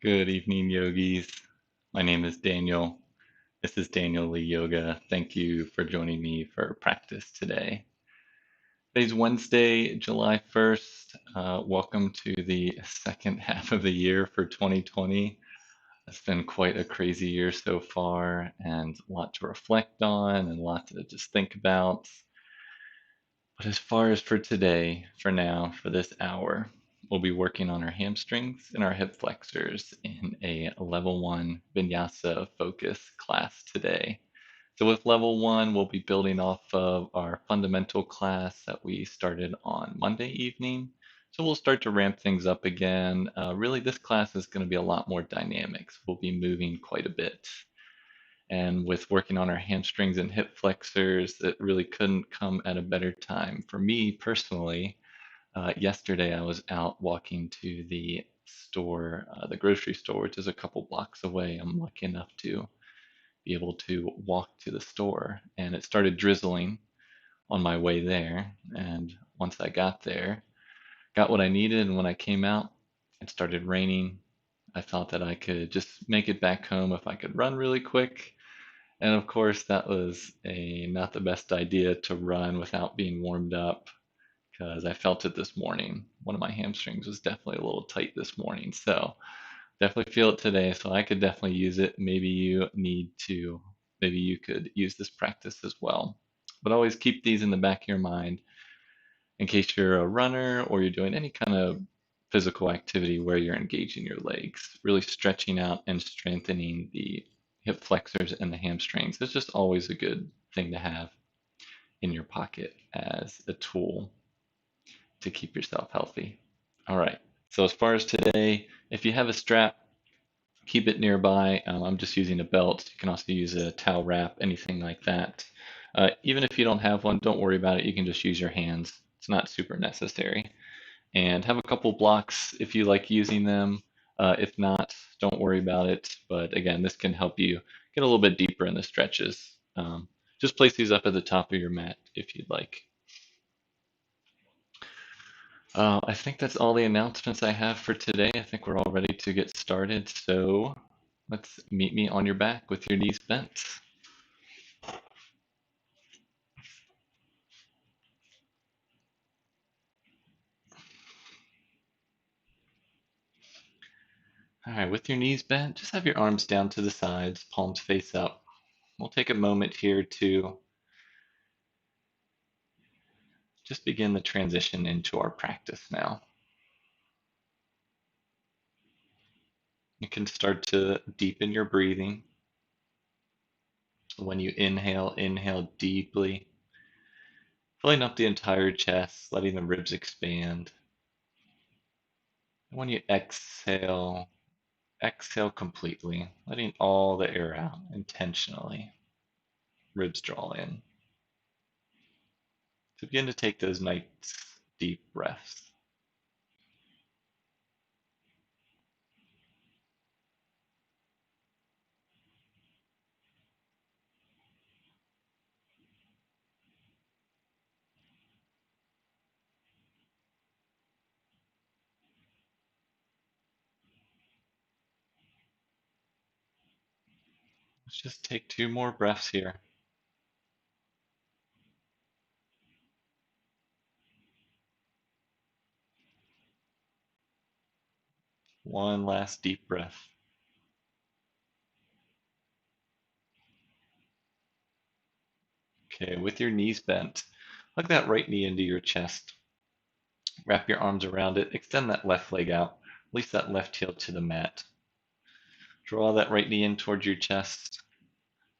Good evening, yogis. My name is Daniel. This is Daniel Lee Yoga. Thank you for joining me for practice today. Today's Wednesday, July 1st. Welcome to the second half of the year for 2020. It's been quite a crazy year so far and a lot to reflect on and a lot to just think about. But as far as for today, for now, for this hour, we'll be working on our hamstrings and our hip flexors in a level one Vinyasa focus class today. So with level one, we'll be building off of our fundamental class that we started on Monday evening. So we'll start to ramp things up again. Really, this class is going to be a lot more dynamic. So we'll be moving quite a bit. And with working on our hamstrings and hip flexors, it really couldn't come at a better time. For me personally, yesterday I was out walking to the store, the grocery store, which is a couple blocks away. I'm lucky enough to be able to walk to the store, and it started drizzling on my way there. And once I got there, got what I needed, and when I came out, it started raining. I thought that I could just make it back home if I could run really quick. And of course, that was a not the best idea to run without being warmed up because I felt it this morning. One of my hamstrings was definitely a little tight this morning. So definitely feel it today. So I could definitely use it. Maybe you could use this practice as well. But always keep these in the back of your mind in case you're a runner or you're doing any kind of physical activity where you're engaging your legs, really stretching out and strengthening the hip flexors and the hamstrings. It's just always a good thing to have in your pocket as a tool to keep yourself healthy. All right. So as far as today, if you have a strap, keep it nearby. I'm just using a belt. You can also use a towel wrap, anything like that. Even if you don't have one, don't worry about it. You can just use your hands. It's not super necessary. And have a couple blocks if you like using them. If not, don't worry about it. But again, this can help you get a little bit deeper in the stretches. Just place these up at the top of your mat if you'd like. I think that's all the announcements I have for today. I think we're all ready to get started. So let's meet me on your back with your knees bent. All right, with your knees bent, just have your arms down to the sides, palms face up. We'll take a moment here to just begin the transition into our practice now. You can start to deepen your breathing. When you inhale, inhale deeply, filling up the entire chest, letting the ribs expand. And when you exhale, exhale completely, letting all the air out intentionally. Ribs draw in. So begin to take those nice deep breaths. Let's just take two more breaths here. One last deep breath. Okay, with your knees bent, hug that right knee into your chest. Wrap your arms around it. Extend that left leg out. Release that left heel to the mat. Draw that right knee in towards your chest.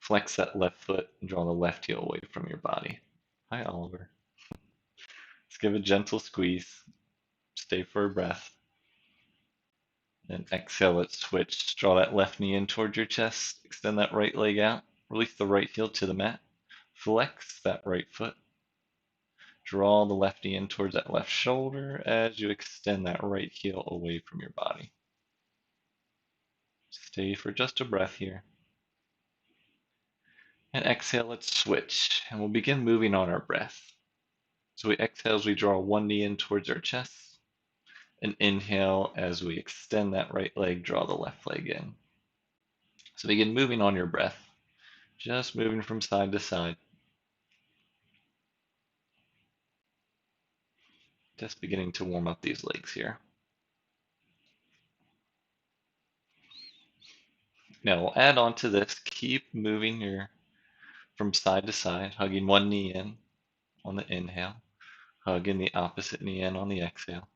Flex that left foot and draw the left heel away from your body. Hi, Oliver. Let's give a gentle squeeze. Stay for a breath. Then exhale, let's switch. Draw that left knee in towards your chest. Extend that right leg out. Release the right heel to the mat. Flex that right foot. Draw the left knee in towards that left shoulder as you extend that right heel away from your body. Stay for just a breath here. And exhale, let's switch. And we'll begin moving on our breath. So we exhale as we draw one knee in towards our chest. An inhale as we extend that right leg, draw the left leg in. So begin moving on your breath, just moving from side to side. Just beginning to warm up these legs here. Now we'll add on to this, keep moving your from side to side, hugging one knee in on the inhale, hugging the opposite knee in on the exhale.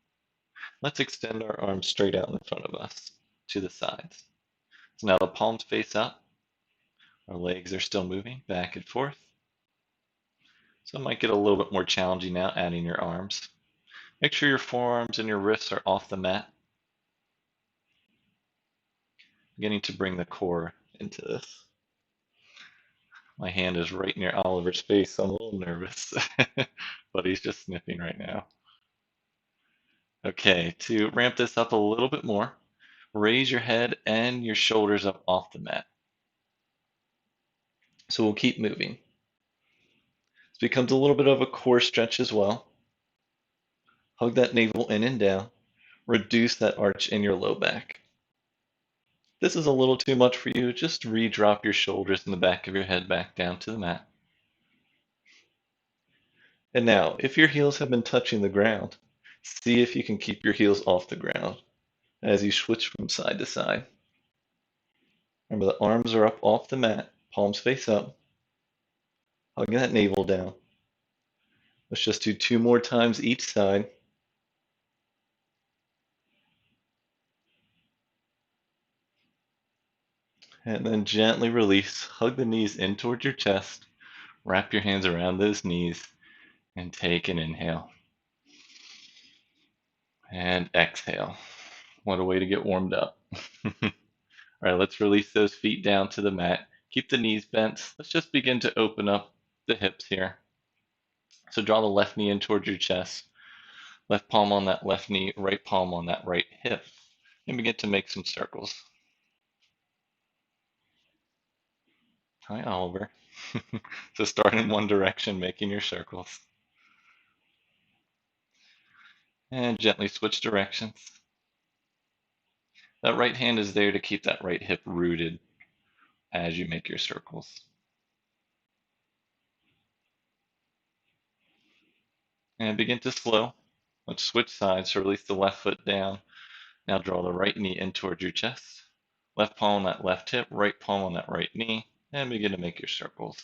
Let's extend our arms straight out in front of us to the sides. So now the palms face up, our legs are still moving back and forth. So it might get a little bit more challenging now adding your arms. Make sure your forearms and your wrists are off the mat. Beginning to bring the core into this. My hand is right near Oliver's face, so I'm a little nervous, but he's just sniffing right now. Okay, to ramp this up a little bit more, raise your head and your shoulders up off the mat. So we'll keep moving. This becomes a little bit of a core stretch as well. Hug that navel in and down. Reduce that arch in your low back. This is a little too much for you. Just re-drop your shoulders and the back of your head back down to the mat. And now, if your heels have been touching the ground, see if you can keep your heels off the ground as you switch from side to side. Remember, the arms are up off the mat, palms face up, hugging that navel down. Let's just do 2 more times each side. And then gently release. Hug the knees in towards your chest. Wrap your hands around those knees and take an inhale. And exhale. What a way to get warmed up. All right, let's release those feet down to the mat. Keep the knees bent. Let's just begin to open up the hips here. So draw the left knee in towards your chest. Left palm on that left knee, right palm on that right hip. And begin to make some circles. Hi, Oliver. So start in one direction, making your circles. And gently switch directions. That right hand is there to keep that right hip rooted as you make your circles. And begin to slow. Let's switch sides. So release the left foot down. Now draw the right knee in towards your chest. Left palm on that left hip, right palm on that right knee, and begin to make your circles.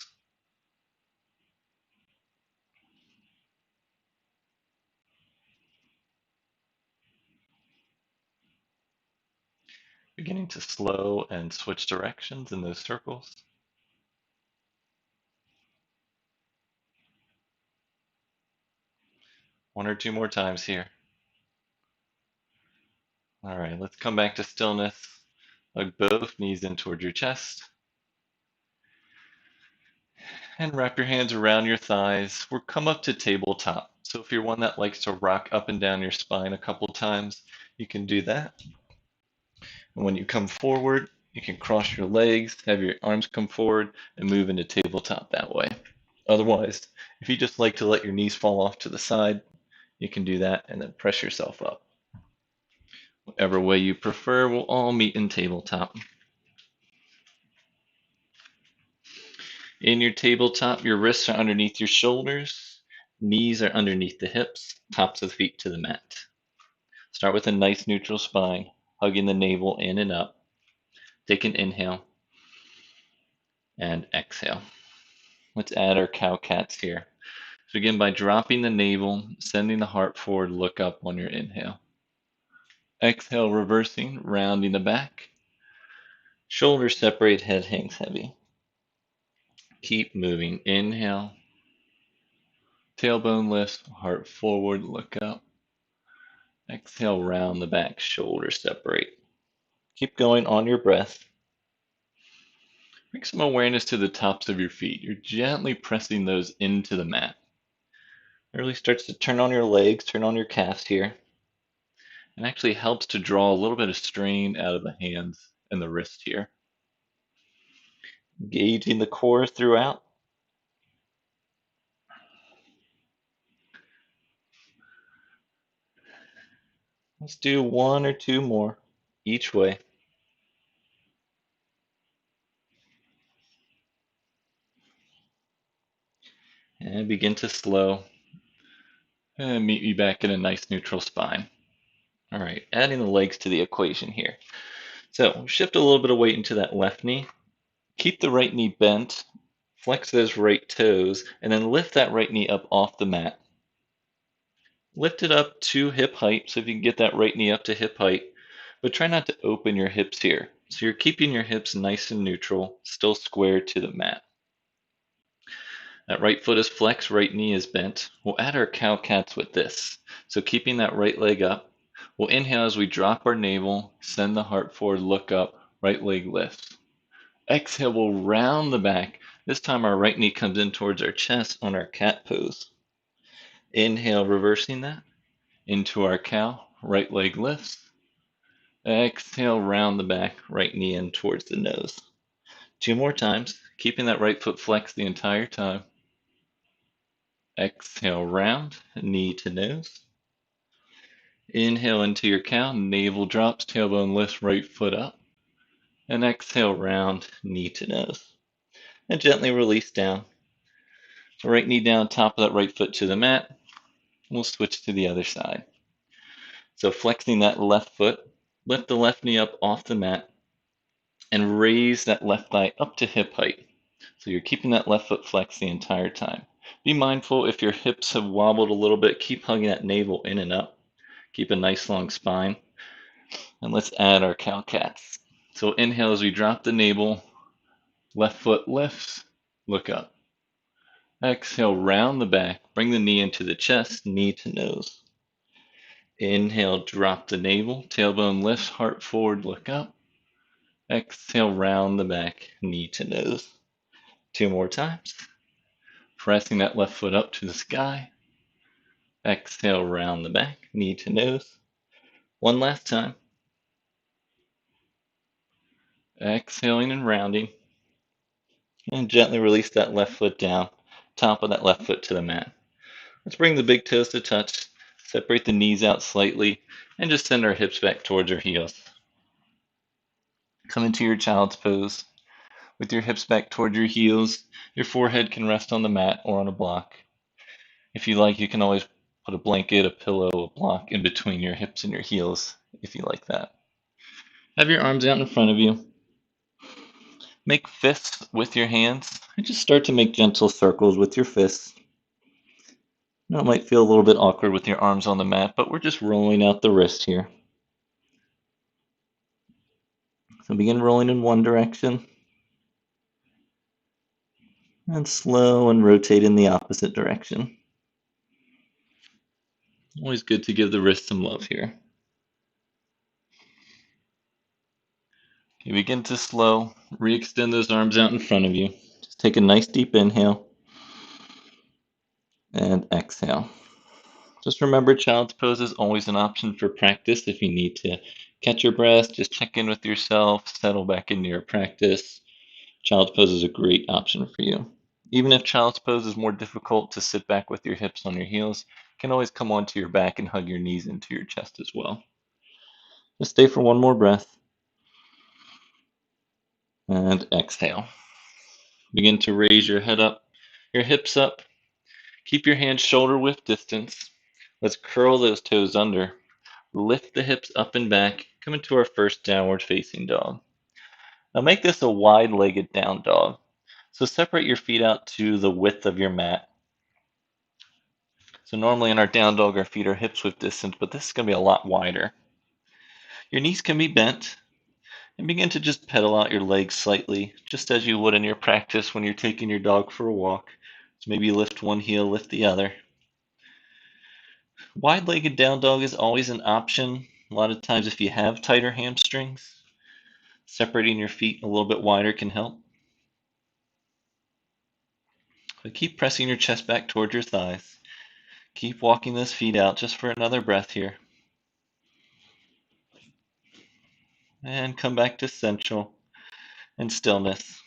Beginning to slow and switch directions in those circles. One or two more times here. All right, let's come back to stillness. Hug both knees in towards your chest. And wrap your hands around your thighs. We'll come up to tabletop. So if you're one that likes to rock up and down your spine a couple times, you can do that. And when you come forward, you can cross your legs, have your arms come forward, and move into tabletop that way. Otherwise, if you just like to let your knees fall off to the side, you can do that and then press yourself up. Whatever way you prefer, we'll all meet in tabletop. In your tabletop, your wrists are underneath your shoulders, knees are underneath the hips, tops of the feet to the mat. Start with a nice neutral spine, hugging the navel in and up. Take an inhale and exhale. Let's add our cow cats here. So begin by dropping the navel, sending the heart forward, look up on your inhale. Exhale, reversing, rounding the back. Shoulders separate, head hangs heavy. Keep moving. Inhale. Tailbone lifts, heart forward, look up. Exhale, round the back, shoulders separate. Keep going on your breath. Bring some awareness to the tops of your feet. You're gently pressing those into the mat. It really starts to turn on your legs, turn on your calves here. And actually helps to draw a little bit of strain out of the hands and the wrist here. Engaging the core throughout. Let's do one or two more each way. And begin to slow and meet you back in a nice neutral spine. All right, adding the legs to the equation here. So shift a little bit of weight into that left knee. Keep the right knee bent, flex those right toes, and then lift that right knee up off the mat. Lift it up to hip height, so if you can get that right knee up to hip height, but try not to open your hips here. So you're keeping your hips nice and neutral, still square to the mat. That right foot is flexed, right knee is bent. We'll add our cow cats with this. So keeping that right leg up, we'll inhale as we drop our navel, send the heart forward, look up, right leg lifts. Exhale, we'll round the back. This time our right knee comes in towards our chest on our cat pose. Inhale, reversing that into our cow, right leg lifts. Exhale, round the back, right knee in towards the nose. Two more times, keeping that right foot flexed the entire time. Exhale, round, knee to nose. Inhale into your cow, navel drops, tailbone lifts, right foot up. And exhale, round, knee to nose. And gently release down. So right knee down, top of that right foot to the mat. We'll switch to the other side. So flexing that left foot, lift the left knee up off the mat and raise that left thigh up to hip height. So you're keeping that left foot flexed the entire time. Be mindful if your hips have wobbled a little bit, keep hugging that navel in and up. Keep a nice long spine. And let's add our cow cats. So inhale as we drop the navel, left foot lifts, look up. Exhale, round the back, bring the knee into the chest, knee to nose. Inhale, drop the navel, tailbone lifts, heart forward, look up. Exhale, round the back, knee to nose. Two more times. Pressing that left foot up to the sky. Exhale, round the back, knee to nose. One last time. Exhaling and rounding. And gently release that left foot down, top of that left foot to the mat. Let's bring the big toes to touch, separate the knees out slightly, and just send our hips back towards our heels. Come into your child's pose. With your hips back towards your heels, your forehead can rest on the mat or on a block. If you like, you can always put a blanket, a pillow, a block in between your hips and your heels, if you like that. Have your arms out in front of you. Make fists with your hands, and just start to make gentle circles with your fists. Now it might feel a little bit awkward with your arms on the mat, but we're just rolling out the wrist here. So begin rolling in one direction, and slow and rotate in the opposite direction. Always good to give the wrist some love here. You begin to slow, re-extend those arms out in front of you. Just take a nice deep inhale and exhale. Just remember, child's pose is always an option for practice. If you need to catch your breath, just check in with yourself, settle back into your practice. Child's pose is a great option for you. Even if child's pose is more difficult to sit back with your hips on your heels, you can always come onto your back and hug your knees into your chest as well. Just stay for one more breath. And exhale. Begin to raise your head up, your hips up. Keep your hands shoulder width distance. Let's curl those toes under. Lift the hips up and back. Come into our first downward facing dog. Now make this a wide-legged down dog. So separate your feet out to the width of your mat. So normally in our down dog, our feet are hips width distance, but this is going to be a lot wider. Your knees can be bent, and begin to just pedal out your legs slightly, just as you would in your practice when you're taking your dog for a walk. So maybe lift one heel, lift the other. Wide-legged down dog is always an option. A lot of times if you have tighter hamstrings, separating your feet a little bit wider can help. But keep pressing your chest back towards your thighs. Keep walking those feet out just for another breath here. And come back to central and stillness.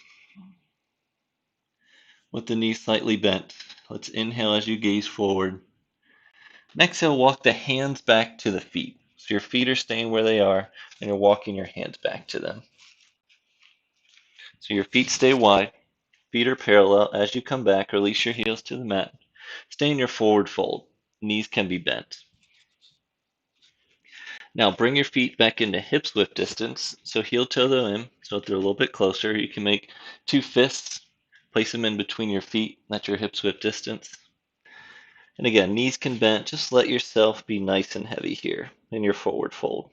With the knees slightly bent, let's inhale as you gaze forward. And exhale, walk the hands back to the feet. So your feet are staying where they are, and you're walking your hands back to them. So your feet stay wide, feet are parallel. As you come back, release your heels to the mat. Stay in your forward fold. Knees can be bent. Now bring your feet back into hips width distance. So heel toe them in, so they're a little bit closer. You can make two fists, place them in between your feet. That's your hips width distance. And again, knees can bend. Just let yourself be nice and heavy here in your forward fold.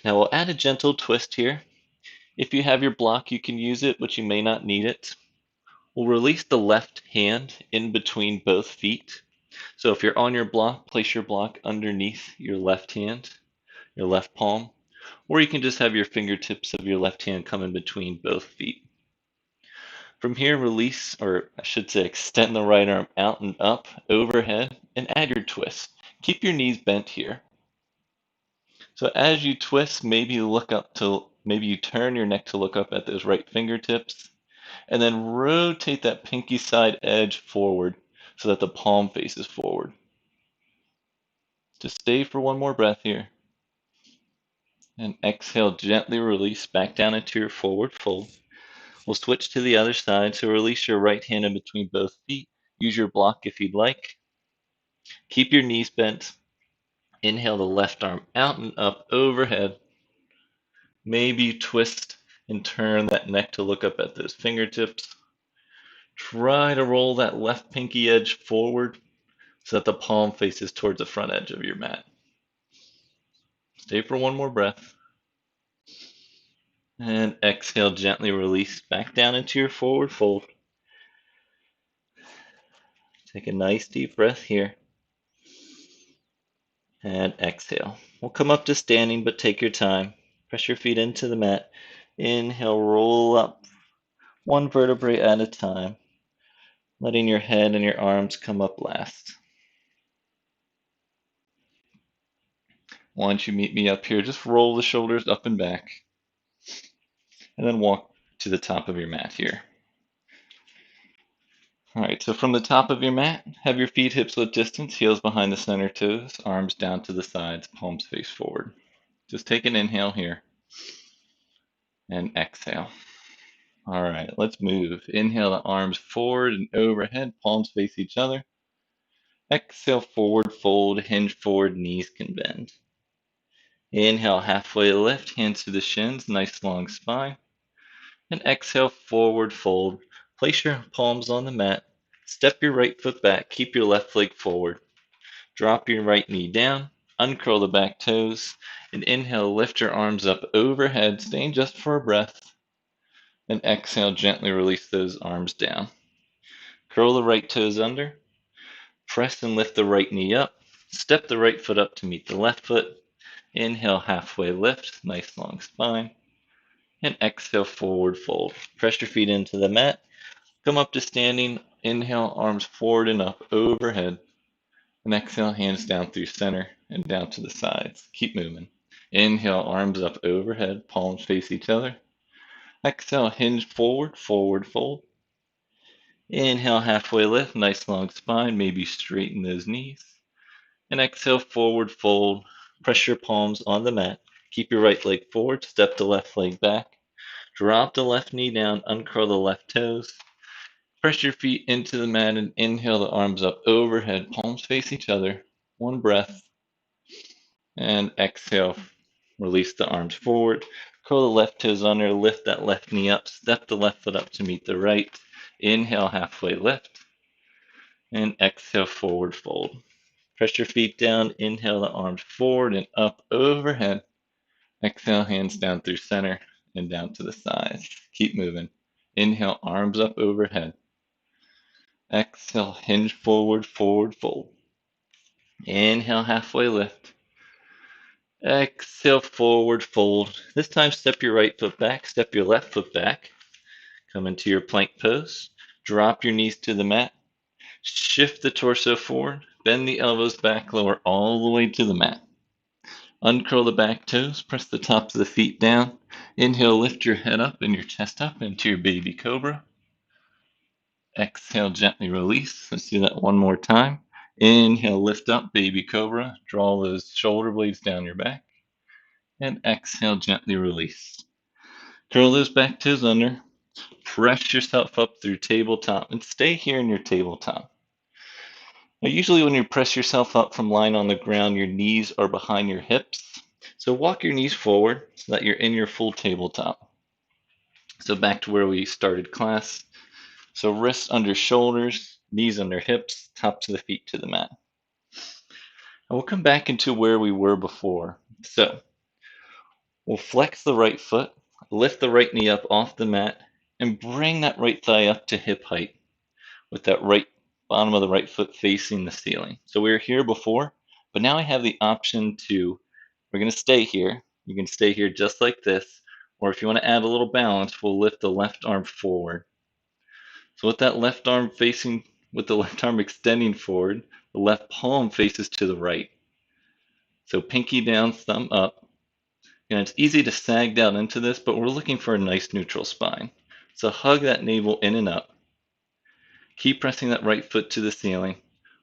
Now we'll add a gentle twist here. If you have your block, you can use it, but you may not need it. We'll release the left hand in between both feet. So if you're on your block, place your block underneath your left hand, your left palm, or you can just have your fingertips of your left hand come in between both feet. From here, release, or I should say extend the right arm out and up, overhead, and add your twist. Keep your knees bent here. So as you twist, maybe you turn your neck to look up at those right fingertips, and then rotate that pinky side edge forward so that the palm faces forward. Just stay for one more breath here. And exhale, gently release back down into your forward fold. We'll switch to the other side, so release your right hand in between both feet. Use your block if you'd like. Keep your knees bent. Inhale the left arm out and up overhead. Maybe twist and turn that neck to look up at those fingertips. Try to roll that left pinky edge forward so that the palm faces towards the front edge of your mat. Stay for one more breath. And exhale, gently release back down into your forward fold. Take a nice deep breath here. And exhale. We'll come up to standing, but take your time. Press your feet into the mat. Inhale, roll up one vertebrae at a time, letting your head and your arms come up last. Once you meet me up here, just roll the shoulders up and back, and then walk to the top of your mat here. All right, so from the top of your mat, have your feet hips width distance, heels behind the center toes, arms down to the sides, palms face forward. Just take an inhale here and exhale. All right, let's move. Inhale the arms forward and overhead, palms face each other. Exhale, forward fold, hinge forward, knees can bend. Inhale, halfway lift, hands to the shins, nice long spine. And exhale, forward fold. Place your palms on the mat. Step your right foot back, keep your left leg forward. Drop your right knee down, uncurl the back toes, and inhale, lift your arms up overhead, staying just for a breath. And exhale, gently release those arms down. Curl the right toes under, press and lift the right knee up, step the right foot up to meet the left foot. Inhale, halfway lift, nice long spine. And exhale, forward fold. Press your feet into the mat, come up to standing. Inhale, arms forward and up overhead. And exhale, hands down through center and down to the sides. Keep moving. Inhale, arms up overhead, palms face each other. Exhale, hinge forward, forward fold. Inhale, halfway lift, nice long spine, maybe straighten those knees. And exhale, forward fold. Press your palms on the mat. Keep your right leg forward, step the left leg back. Drop the left knee down, uncurl the left toes. Press your feet into the mat and inhale the arms up overhead, palms face each other. One breath. And exhale, release the arms forward. Curl the left toes under, lift that left knee up, step the left foot up to meet the right. Inhale, halfway lift. And exhale, forward fold. Press your feet down, inhale the arms forward and up overhead. Exhale, hands down through center and down to the sides. Keep moving. Inhale, arms up overhead. Exhale, hinge forward, forward fold. Inhale, halfway lift. Exhale, forward fold. This time, step your right foot back, step your left foot back. Come into your plank pose. Drop your knees to the mat. Shift the torso forward. Bend the elbows back, lower all the way to the mat. Uncurl the back toes. Press the tops of the feet down. Inhale, lift your head up and your chest up into your baby cobra. Exhale, gently release. Let's do that one more time. Inhale, lift up, baby cobra. Draw those shoulder blades down your back. And exhale, gently release. Curl those back toes under. Press yourself up through tabletop and stay here in your tabletop. Now, usually when you press yourself up from lying on the ground, your knees are behind your hips. So walk your knees forward so that you're in your full tabletop. So back to where we started class. So wrists under shoulders, knees under hips, top to the feet to the mat. And we'll come back into where we were before. So we'll flex the right foot, lift the right knee up off the mat, and bring that right thigh up to hip height with that right bottom of the right foot facing the ceiling. So we were here before, but now I have the option to, we're going to stay here. You can stay here just like this, or if you want to add a little balance, we'll lift the left arm forward. So with that left arm facing, with the left arm extending forward, the left palm faces to the right. So pinky down, thumb up. And it's easy to sag down into this, but we're looking for a nice neutral spine. So hug that navel in and up. Keep pressing that right foot to the ceiling.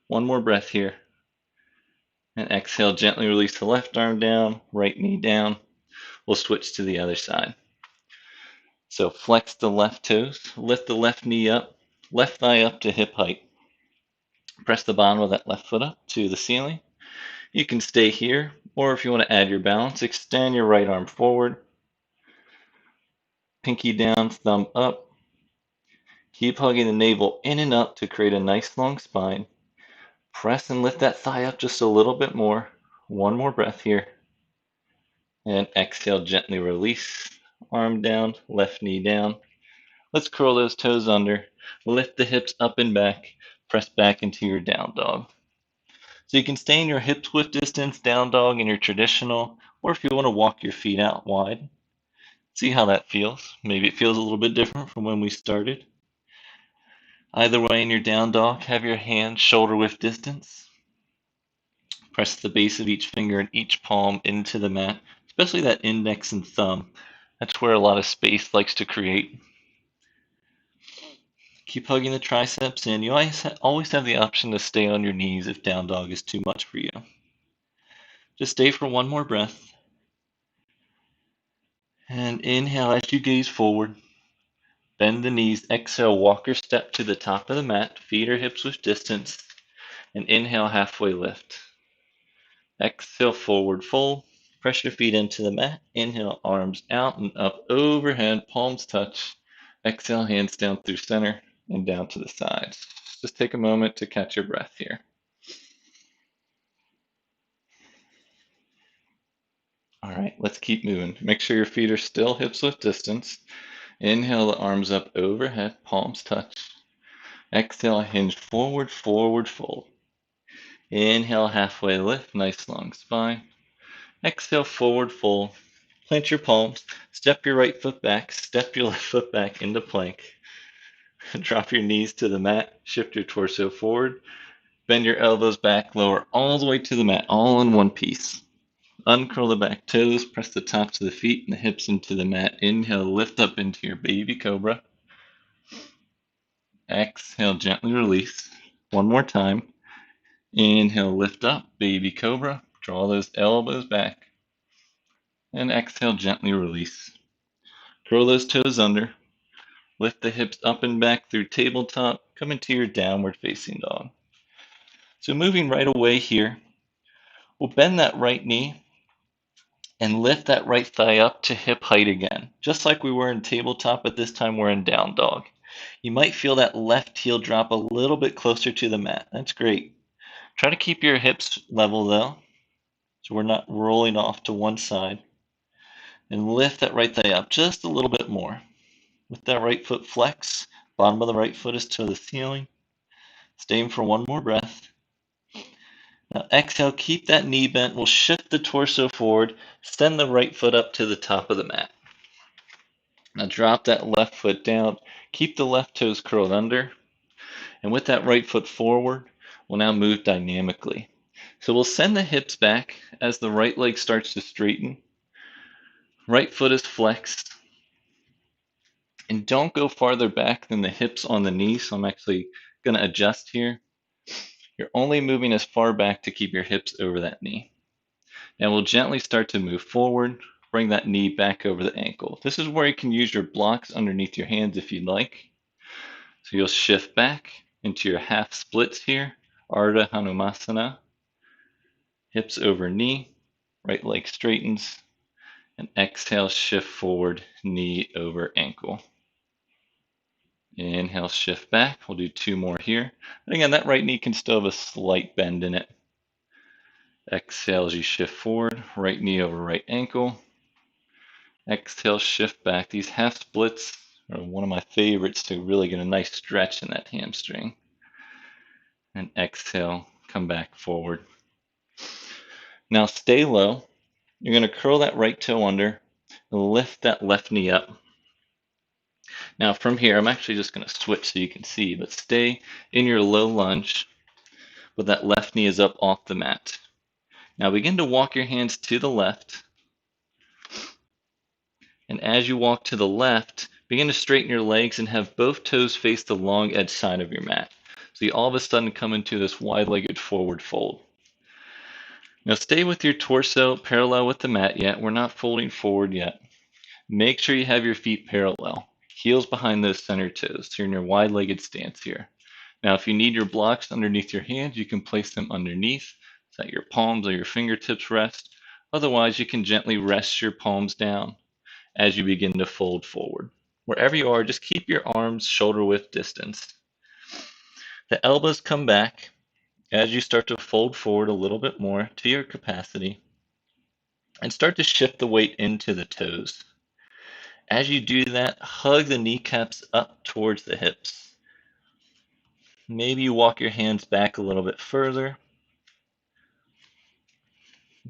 One more breath here. And exhale, gently release the left arm down, right knee down. We'll switch to the other side. So flex the left toes, lift the left knee up, left thigh up to hip height. Press the bottom of that left foot up to the ceiling. You can stay here, or if you want to add your balance, extend your right arm forward. Pinky down, thumb up. Keep hugging the navel in and up to create a nice long spine. Press and lift that thigh up just a little bit more. One more breath here. And exhale, gently release. Arm down, left knee down. Let's curl those toes under. Lift the hips up and back. Press back into your down dog. So you can stay in your hip width distance, down dog in your traditional, or if you want to walk your feet out wide, see how that feels. Maybe it feels a little bit different from when we started. Either way, in your down dog, have your hands shoulder width distance. Press the base of each finger and each palm into the mat, especially that index and thumb. That's where a lot of space likes to create. Keep hugging the triceps in. You always have the option to stay on your knees if down dog is too much for you. Just stay for one more breath. And inhale as you gaze forward. Bend the knees. Exhale, walk or step to the top of the mat. Feet or hips width distance. And inhale, halfway lift. Exhale, forward fold. Press your feet into the mat. Inhale, arms out and up overhead. Palms touch. Exhale, hands down through center and down to the sides. Just take a moment to catch your breath here. All right, let's keep moving. Make sure your feet are still hips width distance. Inhale, the arms up overhead, palms touch. Exhale, hinge forward, forward fold. Inhale, halfway lift, nice long spine. Exhale, forward fold. Plant your palms, step your right foot back, step your left foot back into plank. Drop your knees to the mat, shift your torso forward, bend your elbows back, lower all the way to the mat, all in one piece. Uncurl the back toes, press the tops of the feet and the hips into the mat. Inhale, lift up into your baby cobra. Exhale, gently release. One more time. Inhale, lift up, baby cobra. Draw those elbows back. And exhale, gently release. Curl those toes under. Lift the hips up and back through tabletop. Come into your downward facing dog. So moving right away here, we'll bend that right knee and lift that right thigh up to hip height again. Just like we were in tabletop, but this time we're in down dog. You might feel that left heel drop a little bit closer to the mat. That's great. Try to keep your hips level though, so we're not rolling off to one side. And lift that right thigh up just a little bit more. With that right foot flex, bottom of the right foot is to the ceiling. Stay for one more breath. Now exhale, keep that knee bent. We'll shift the torso forward, send the right foot up to the top of the mat. Now drop that left foot down, keep the left toes curled under, and with that right foot forward, we'll now move dynamically. So we'll send the hips back as the right leg starts to straighten. Right foot is flexed. And don't go farther back than the hips on the knee, so I'm actually going to adjust here. You're only moving as far back to keep your hips over that knee. Now we'll gently start to move forward, bring that knee back over the ankle. This is where you can use your blocks underneath your hands if you'd like. So you'll shift back into your half splits here, Ardha Hanumasana, hips over knee, right leg straightens, and exhale, shift forward, knee over ankle. Inhale, shift back. We'll do 2 more here. And again, that right knee can still have a slight bend in it. Exhale as you shift forward, right knee over right ankle. Exhale, shift back. These half splits are one of my favorites to really get a nice stretch in that hamstring. And exhale, come back forward. Now stay low. You're going to curl that right toe under and lift that left knee up. Now from here, I'm actually just going to switch so you can see, but stay in your low lunge, but that left knee is up off the mat. Now begin to walk your hands to the left. And as you walk to the left, begin to straighten your legs and have both toes face the long edge side of your mat. So you all of a sudden come into this wide-legged forward fold. Now stay with your torso parallel with the mat yet. We're not folding forward yet. Make sure you have your feet parallel, heels behind those center toes. So you're in your wide-legged stance here. Now if you need your blocks underneath your hands, you can place them underneath so that your palms or your fingertips rest. Otherwise, you can gently rest your palms down as you begin to fold forward. Wherever you are, just keep your arms shoulder width distance. The elbows come back as you start to fold forward a little bit more to your capacity and start to shift the weight into the toes. As you do that, hug the kneecaps up towards the hips. Maybe you walk your hands back a little bit further,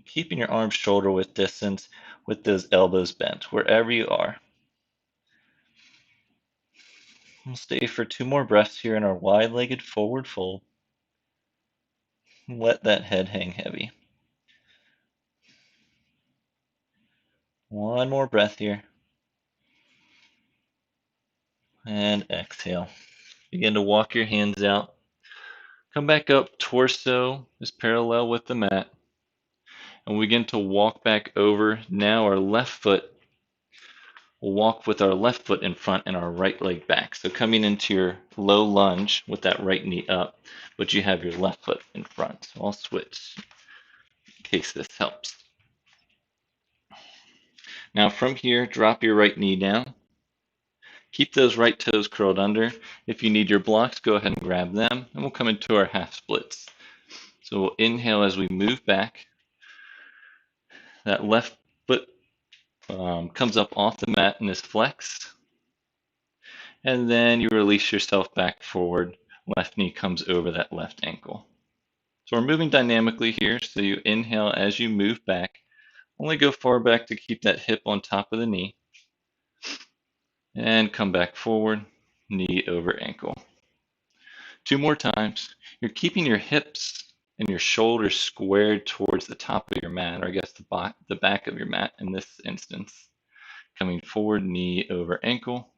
keeping your arms shoulder width distance with those elbows bent wherever you are. We'll stay for 2 more breaths here in our wide-legged forward fold. Let that head hang heavy. 1 more breath here. And exhale. Begin to walk your hands out. Come back up, torso is parallel with the mat. And we begin to walk back over. Now our left foot, we'll walk with our left foot in front and our right leg back. So coming into your low lunge with that right knee up, but you have your left foot in front. So I'll switch in case this helps. Now from here, drop your right knee down. Keep those right toes curled under. If you need your blocks, go ahead and grab them, and we'll come into our half splits. So we'll inhale as we move back. That left foot comes up off the mat and is flexed. And then you release yourself back forward. Left knee comes over that left ankle. So we're moving dynamically here. So you inhale as you move back. Only go far back to keep that hip on top of the knee. And come back forward, knee over ankle. 2 more times. You're keeping your hips and your shoulders squared towards the top of your mat, or I guess the back of your mat in this instance. Coming forward, knee over ankle.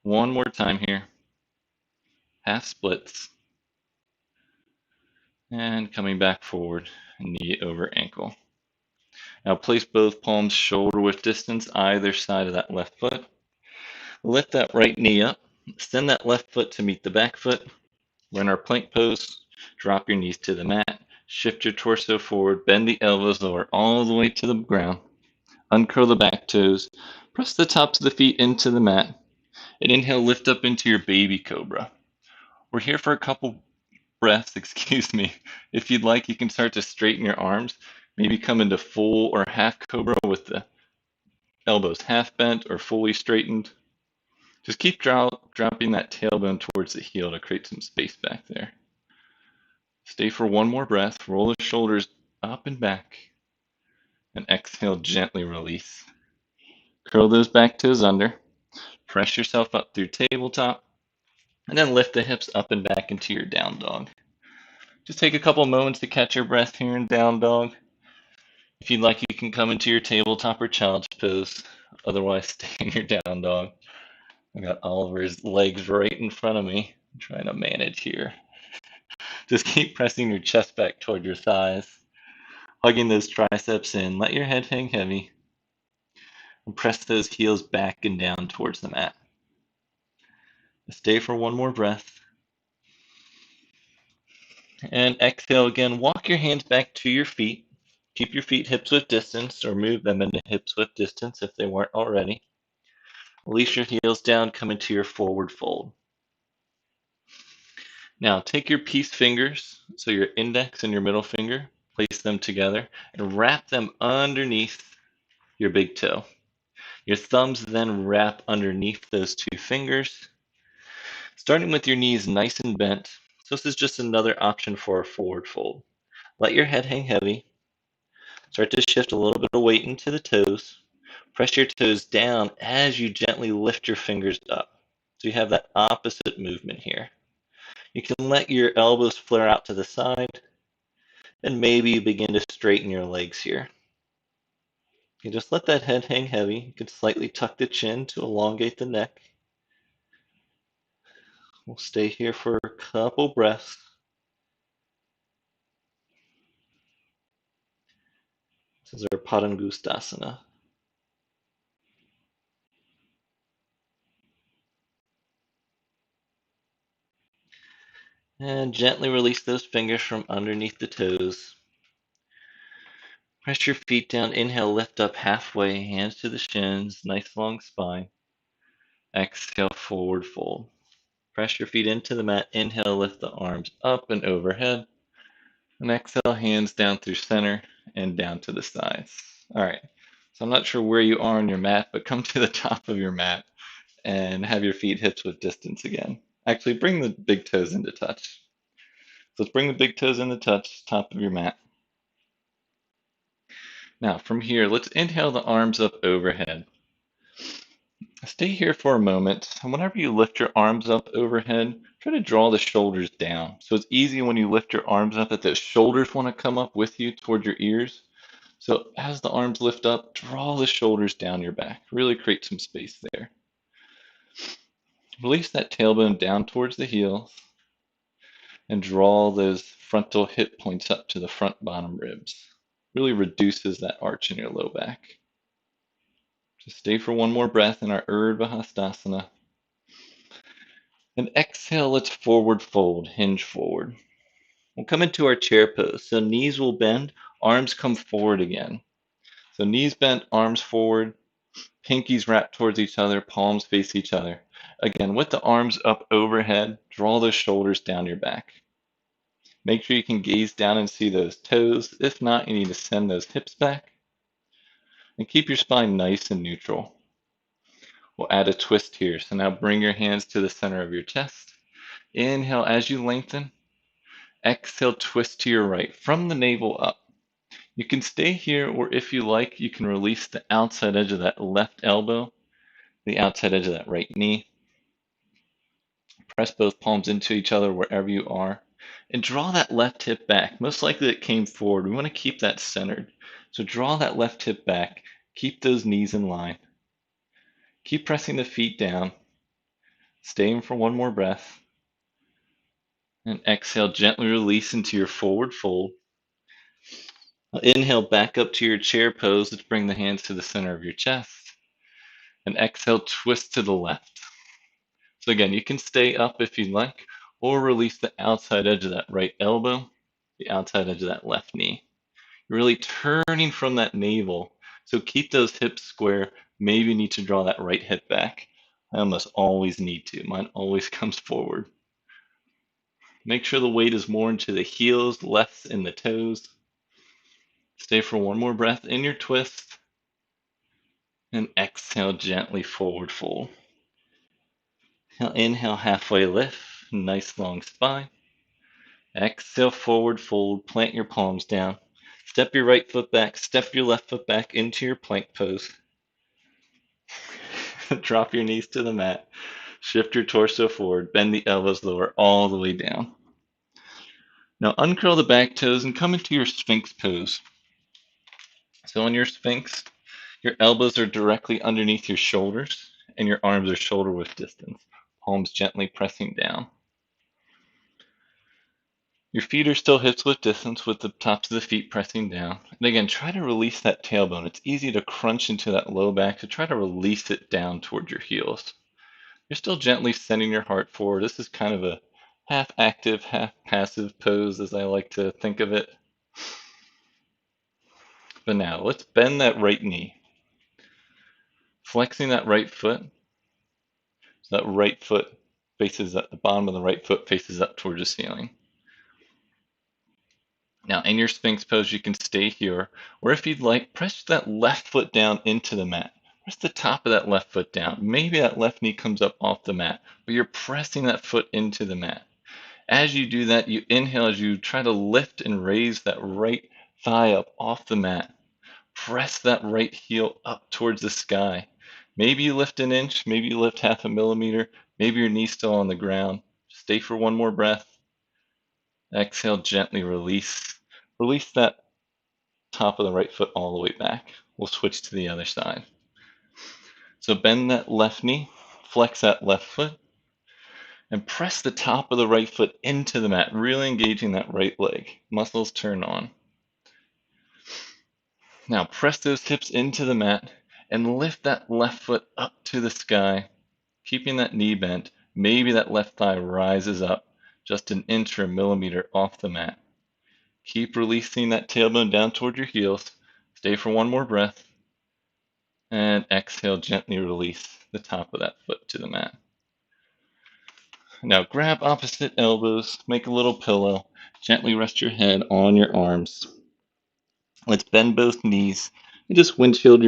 1 more time here. Half splits. And coming back forward, knee over ankle. Now place both palms shoulder width distance either side of that left foot. Lift that right knee up. Extend that left foot to meet the back foot. We're in our plank pose. Drop your knees to the mat. Shift your torso forward. Bend the elbows lower all the way to the ground. Uncurl the back toes. Press the tops of the feet into the mat. And inhale, lift up into your baby cobra. We're here for a couple breaths, excuse me. If you'd like, you can start to straighten your arms. Maybe come into full or half cobra with the elbows half bent or fully straightened. Just keep dropping that tailbone towards the heel to create some space back there. Stay for 1 more breath. Roll the shoulders up and back. And exhale, gently release. Curl those back toes under. Press yourself up through tabletop. And then lift the hips up and back into your down dog. Just take a couple moments to catch your breath here in down dog. If you'd like, you can come into your tabletop or child's pose. Otherwise, stay in your down dog. I got Oliver's legs right in front of me. I'm trying to manage here. Just keep pressing your chest back toward your thighs, hugging those triceps in. Let your head hang heavy, and press those heels back and down towards the mat. Stay for one more breath. And exhale again. Walk your hands back to your feet. Keep your feet hips width distance, or move them into hips width distance if they weren't already. Release your heels down, come into your forward fold. Now take your peace fingers, so your index and your middle finger, place them together and wrap them underneath your big toe. Your thumbs then wrap underneath those two fingers, starting with your knees nice and bent. So this is just another option for a forward fold. Let your head hang heavy. Start to shift a little bit of weight into the toes. Press your toes down as you gently lift your fingers up. So you have that opposite movement here. You can let your elbows flare out to the side, and maybe you begin to straighten your legs here. You just let that head hang heavy. You can slightly tuck the chin to elongate the neck. We'll stay here for a couple breaths. This is our Padangustasana. And gently release those fingers from underneath the toes. Press your feet down. Inhale, lift up halfway, hands to the shins, nice long spine. Exhale, forward fold. Press your feet into the mat. Inhale, lift the arms up and overhead. And exhale, hands down through center and down to the sides. All right. So I'm not sure where you are on your mat, but come to the top of your mat and have your feet hips width distance again. Actually, bring the big toes into touch. So let's bring the big toes into touch, top of your mat. Now from here, let's inhale the arms up overhead. Stay here for a moment, and whenever you lift your arms up overhead, try to draw the shoulders down. So it's easy when you lift your arms up that the shoulders want to come up with you toward your ears. So as the arms lift up, draw the shoulders down your back. Really create some space there. Release that tailbone down towards the heels and draw those frontal hip points up to the front bottom ribs. Really reduces that arch in your low back. Just stay for one more breath in our Urdhva Hastasana. And exhale, let's forward fold, hinge forward. We'll come into our chair pose. So knees will bend, arms come forward again. So knees bent, arms forward, pinkies wrapped towards each other, palms face each other. Again, with the arms up overhead, draw those shoulders down your back. Make sure you can gaze down and see those toes. If not, you need to send those hips back. And keep your spine nice and neutral. We'll add a twist here. So now bring your hands to the center of your chest. Inhale as you lengthen. Exhale, twist to your right from the navel up. You can stay here, or if you like, you can release the outside edge of that left elbow, the outside edge of that right knee. Press both palms into each other wherever you are. And draw that left hip back. Most likely it came forward. We want to keep that centered. So draw that left hip back. Keep those knees in line. Keep pressing the feet down. Staying for one more breath. And exhale, gently release into your forward fold. Inhale back up to your chair pose. Let's bring the hands to the center of your chest. And exhale, twist to the left. So again, you can stay up if you'd like, or release the outside edge of that right elbow, the outside edge of that left knee. You're really turning from that navel. So keep those hips square. Maybe you need to draw that right hip back. I almost always need to. Mine always comes forward. Make sure the weight is more into the heels, less in the toes. Stay for one more breath in your twist. And exhale, gently forward fold. Inhale, halfway lift. Nice long spine. Exhale, forward fold. Plant your palms down. Step your right foot back. Step your left foot back into your plank pose. Drop your knees to the mat. Shift your torso forward. Bend the elbows lower all the way down. Now uncurl the back toes and come into your Sphinx pose. So in your Sphinx, your elbows are directly underneath your shoulders and your arms are shoulder width distance. Palms gently pressing down. Your feet are still hips width distance with the tops of the feet pressing down. And again, try to release that tailbone. It's easy to crunch into that low back, so try to release it down toward your heels. You're still gently sending your heart forward. This is kind of a half active, half passive pose, as I like to think of it. But now let's bend that right knee, flexing that right foot. So that right foot faces up, the bottom of the right foot faces up towards the ceiling. Now in your Sphinx pose, you can stay here, or if you'd like, press that left foot down into the mat. Press the top of that left foot down. Maybe that left knee comes up off the mat, but you're pressing that foot into the mat. As you do that, you inhale as you try to lift and raise that right thigh up off the mat. Press that right heel up towards the sky. Maybe you lift an inch, maybe you lift half a millimeter, maybe your knee's still on the ground. Stay for one more breath. Exhale, gently release. Release that top of the right foot all the way back. We'll switch to the other side. So bend that left knee, flex that left foot, and press the top of the right foot into the mat, really engaging that right leg. Muscles turn on. Now press those hips into the mat and lift that left foot up to the sky, keeping that knee bent. Maybe that left thigh rises up just an inch or a millimeter off the mat. Keep releasing that tailbone down toward your heels. Stay for one more breath. And exhale, gently release the top of that foot to the mat. Now grab opposite elbows, make a little pillow. Gently rest your head on your arms. Let's bend both knees and just windshield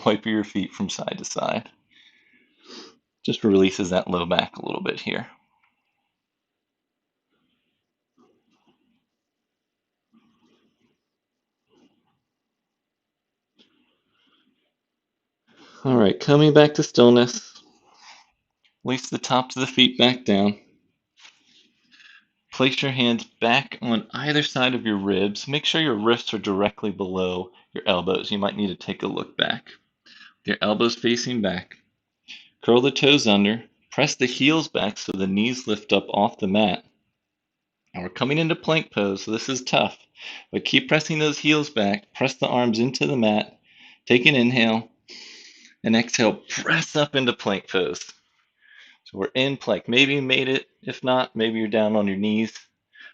wiper your feet from side to side. Just releases that low back a little bit here. All right, coming back to stillness. Release the tops of the feet back down. Place your hands back on either side of your ribs. Make sure your wrists are directly below your elbows. You might need to take a look back. Your elbows facing back. Curl the toes under. Press the heels back so the knees lift up off the mat. Now we're coming into plank pose, so this is tough. But keep pressing those heels back. Press the arms into the mat. Take an inhale. And exhale, press up into plank pose. So we're in plank. Maybe you made it. If not, maybe you're down on your knees.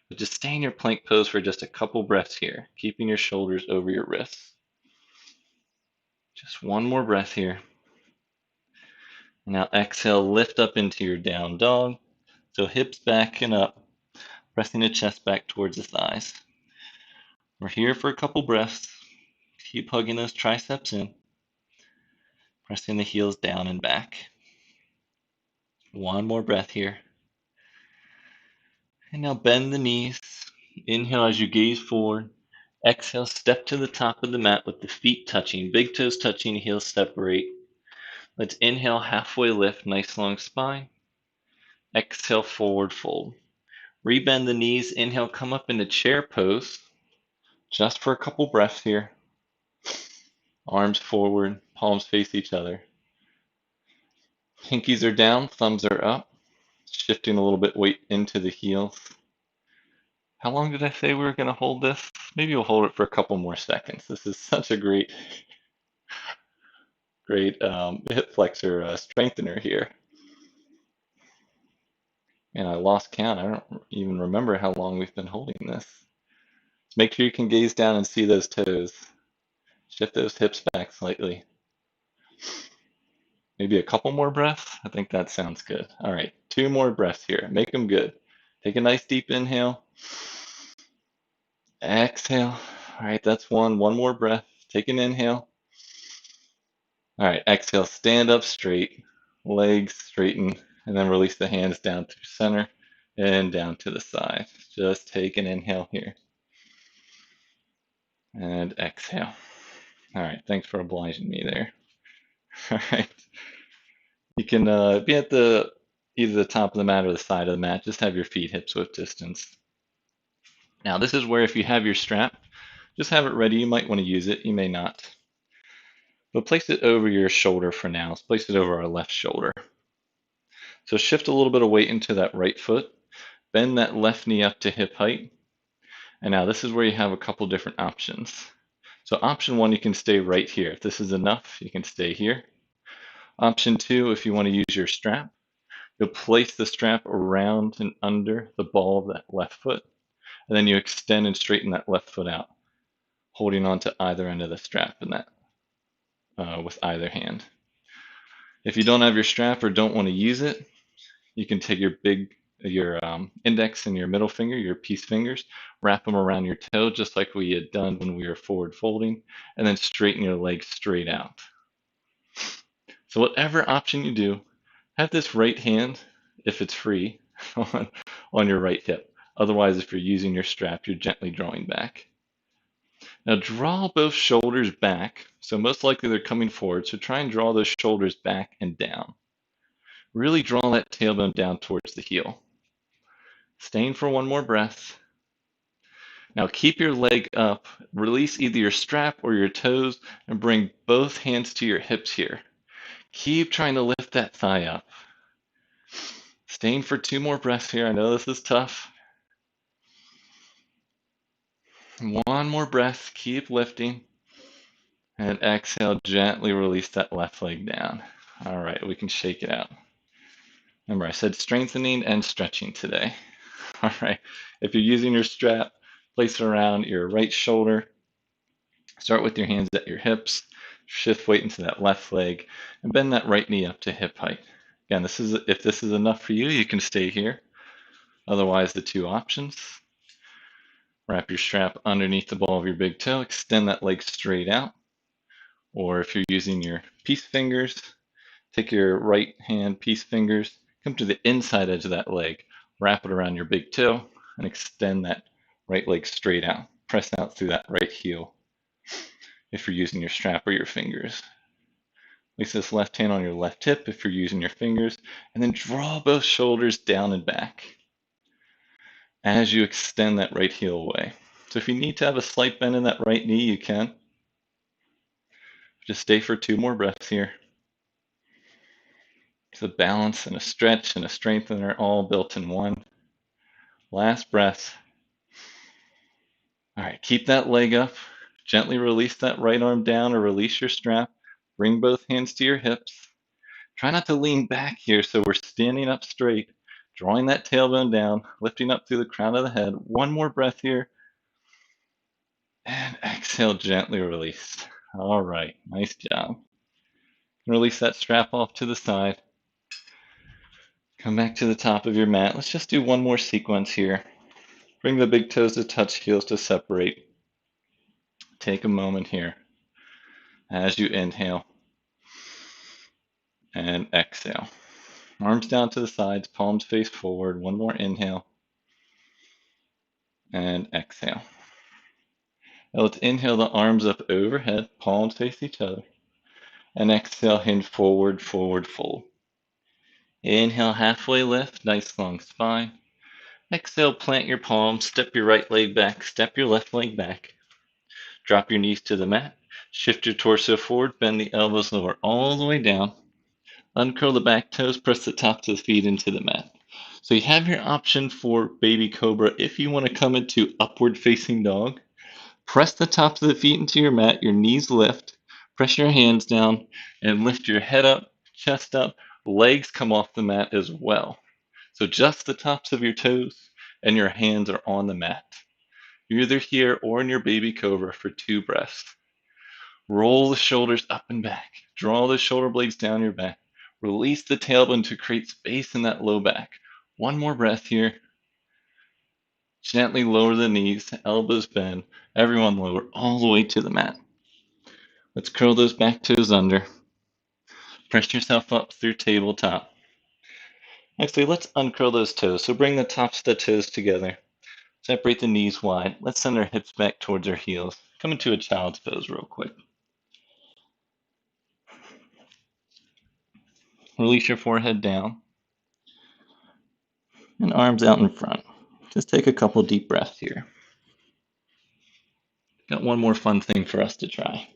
But just stay in your plank pose for just a couple breaths here, keeping your shoulders over your wrists. Just one more breath here. Now exhale, lift up into your down dog. So hips back and up, pressing the chest back towards the thighs. We're here for a couple breaths. Keep hugging those triceps in, pressing the heels down and back. One more breath here. And now bend the knees. Inhale as you gaze forward. Exhale, step to the top of the mat with the feet touching, big toes touching, heels separate. Let's inhale, halfway lift, nice long spine. Exhale, forward fold. Rebend the knees. Inhale, come up into chair pose. Just for a couple breaths here. Arms forward, palms face each other. Pinkies are down, thumbs are up. Shifting a little bit weight into the heels. How long did I say we were going to hold this? Maybe we'll hold it for a couple more seconds. This is such a great hip flexor strengthener here. And I lost count. I don't even remember how long we've been holding this. Make sure you can gaze down and see those toes. Shift those hips back slightly. Maybe a couple more breaths. I think that sounds good. All right, 2 more breaths here. Make them good. Take a nice deep inhale. Exhale. All right, that's one. One more breath. Take an inhale. All right, exhale. Stand up straight. Legs straighten. And then release the hands down to center and down to the side. Just take an inhale here. And exhale. All right, thanks for obliging me there. All right. You can be at either the top of the mat or the side of the mat. Just have your feet hips width distance. Now this is where if you have your strap, just have it ready. You might want to use it, you may not. But place it over your shoulder for now. Let's place it over our left shoulder. So shift a little bit of weight into that right foot. Bend that left knee up to hip height. And now this is where you have a couple different options. So option one, you can stay right here. If this is enough, you can stay here. Option two, if you want to use your strap, you'll place the strap around and under the ball of that left foot, and then you extend and straighten that left foot out, holding on to either end of the strap in that with either hand. If you don't have your strap or don't want to use it, you can take your index and your middle finger, your peace fingers, wrap them around your toe just like we had done when we were forward folding, and then straighten your legs straight out. So whatever option you do, have this right hand, if it's free, on your right hip. Otherwise, if you're using your strap, you're gently drawing back. Now draw both shoulders back. So most likely they're coming forward. So try and draw those shoulders back and down. Really draw that tailbone down towards the heel. Staying for one more breath. Now keep your leg up. Release either your strap or your toes and bring both hands to your hips here. Keep trying to lift that thigh up. Staying for two more breaths here. I know this is tough. One more breath. Keep lifting. And exhale, gently release that left leg down. All right, we can shake it out. Remember, I said strengthening and stretching today. All right, if you're using your strap, place it around your right shoulder. Start with your hands at your hips. Shift weight into that left leg and bend that right knee up to hip height. Again, if this is enough for you, you can stay here. Otherwise, the two options. Wrap your strap underneath the ball of your big toe. Extend that leg straight out. Or if you're using your peace fingers, take your right hand peace fingers, come to the inside edge of that leg, wrap it around your big toe, and extend that right leg straight out. Press out through that right heel if you're using your strap or your fingers. Place this left hand on your left hip if you're using your fingers, and then draw both shoulders down and back as you extend that right heel away. So if you need to have a slight bend in that right knee, you can. Just stay for two more breaths here. It's a balance and a stretch and a strengthener all built in one. Last breath. All right, keep that leg up. Gently release that right arm down or release your strap. Bring both hands to your hips. Try not to lean back here so we're standing up straight, drawing that tailbone down, lifting up through the crown of the head. One more breath here. And exhale, gently release. All right, nice job. Release that strap off to the side. Come back to the top of your mat. Let's just do one more sequence here. Bring the big toes to touch, heels to separate. Take a moment here as you inhale and exhale. Arms down to the sides, palms face forward. One more inhale and exhale. Now let's inhale the arms up overhead, palms face each other. And exhale, hinge forward, forward fold. Inhale, halfway lift, nice long spine. Exhale, plant your palms, step your right leg back, step your left leg back. Drop your knees to the mat. Shift your torso forward, bend the elbows lower all the way down. Uncurl the back toes, press the tops of the feet into the mat. So you have your option for baby cobra if you want to come into upward facing dog. Press the tops of the feet into your mat, your knees lift, press your hands down, and lift your head up, chest up, legs come off the mat as well. So just the tops of your toes and your hands are on the mat. You're either here or in your baby cobra for two breaths. Roll the shoulders up and back. Draw the shoulder blades down your back. Release the tailbone to create space in that low back. One more breath here. Gently lower the knees, elbows bend. Everyone lower all the way to the mat. Let's curl those back toes under. Press yourself up through tabletop. Actually, let's uncurl those toes. So bring the tops of the toes together. Separate the knees wide. Let's send our hips back towards our heels. Come into a child's pose real quick. Release your forehead down and arms out in front. Just take a couple deep breaths here. Got one more fun thing for us to try.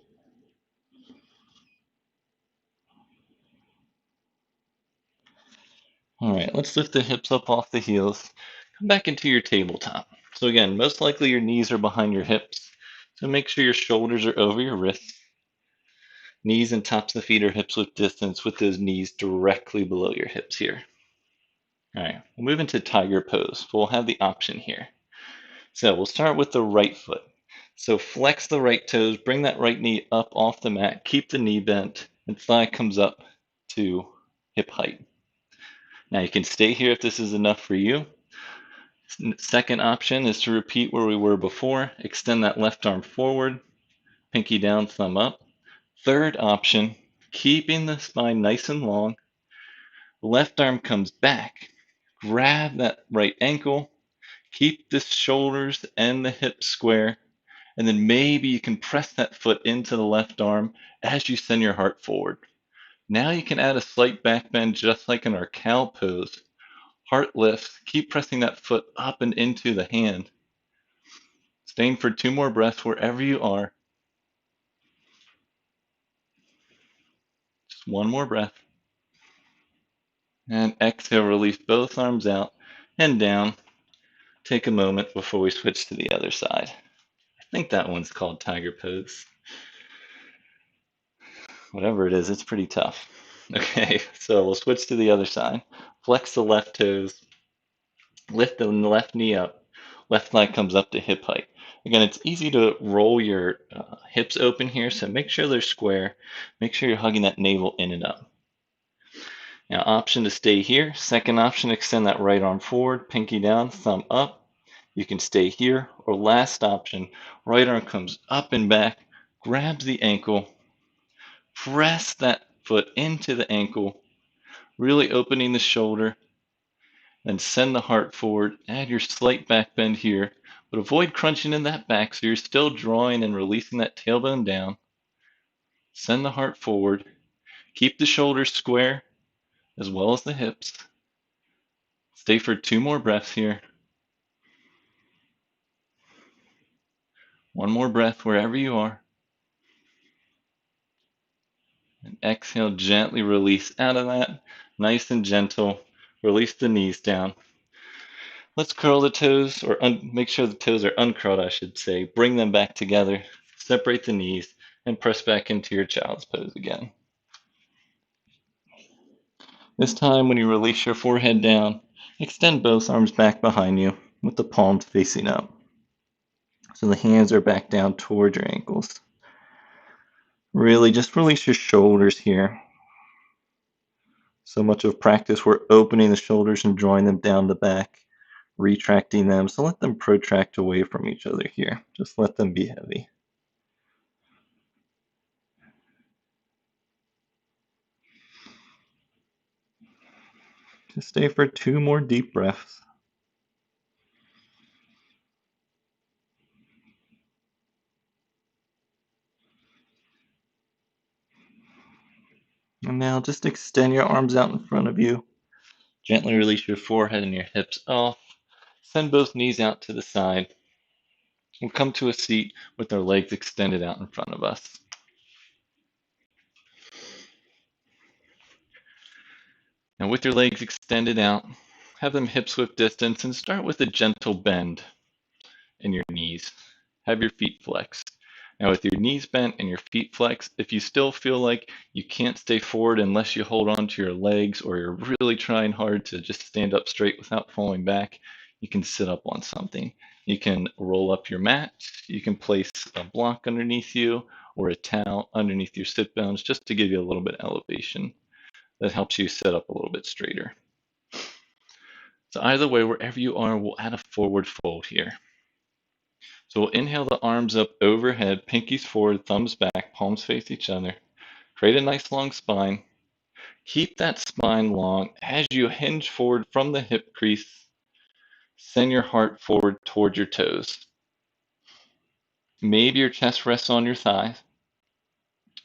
All right, let's lift the hips up off the heels. Come back into your tabletop. So again, most likely your knees are behind your hips. So make sure your shoulders are over your wrists. Knees and tops of the feet are hips width distance with those knees directly below your hips here. All right, we'll move into tiger pose. We'll have the option here. So we'll start with the right foot. So flex the right toes, bring that right knee up off the mat, keep the knee bent, and thigh comes up to hip height. Now you can stay here if this is enough for you. Second option is to repeat where we were before. Extend that left arm forward, pinky down, thumb up. Third option, keeping the spine nice and long. Left arm comes back. Grab that right ankle. Keep the shoulders and the hips square. And then maybe you can press that foot into the left arm as you send your heart forward. Now you can add a slight back bend just like in our cow pose. Heart lifts. Keep pressing that foot up and into the hand. Staying for 2 more breaths wherever you are. Just 1 more breath. And exhale, release both arms out and down. Take a moment before we switch to the other side. I think that one's called tiger pose. Whatever it is, it's pretty tough. Okay, so we'll switch to the other side. Flex the left toes. Lift the left knee up. Left thigh comes up to hip height. Again, it's easy to roll your hips open here, so make sure they're square. Make sure you're hugging that navel in and up. Now, option to stay here. Second option, extend that right arm forward, pinky down, thumb up. You can stay here. Or last option, right arm comes up and back, grabs the ankle, press that foot into the ankle, really opening the shoulder, then send the heart forward. Add your slight back bend here, but avoid crunching in that back so you're still drawing and releasing that tailbone down. Send the heart forward. Keep the shoulders square as well as the hips. Stay for 2 more breaths here. 1 more breath wherever you are. And exhale, gently release out of that. Nice and gentle. Release the knees down. Let's curl the toes, or make sure the toes are uncurled, I should say. Bring them back together. Separate the knees and press back into your child's pose again. This time, when you release your forehead down, extend both arms back behind you with the palms facing up. So the hands are back down towards your ankles. Really just release your shoulders here. So much of practice, we're opening the shoulders and drawing them down the back, retracting them. So let them protract away from each other here. Just let them be heavy. Just stay for 2 more deep breaths. And now just extend your arms out in front of you. Gently release your forehead and your hips off. Send both knees out to the side. We'll come to a seat with our legs extended out in front of us. Now with your legs extended out, have them hips width distance and start with a gentle bend in your knees. Have your feet flexed. Now with your knees bent and your feet flexed, if you still feel like you can't stay forward unless you hold on to your legs or you're really trying hard to just stand up straight without falling back, you can sit up on something. You can roll up your mat. You can place a block underneath you or a towel underneath your sit bones just to give you a little bit of elevation. That helps you sit up a little bit straighter. So either way, wherever you are, we'll add a forward fold here. So we'll inhale the arms up overhead, pinkies forward, thumbs back, palms face each other. Create a nice long spine. Keep that spine long as you hinge forward from the hip crease. Send your heart forward toward your toes. Maybe your chest rests on your thighs.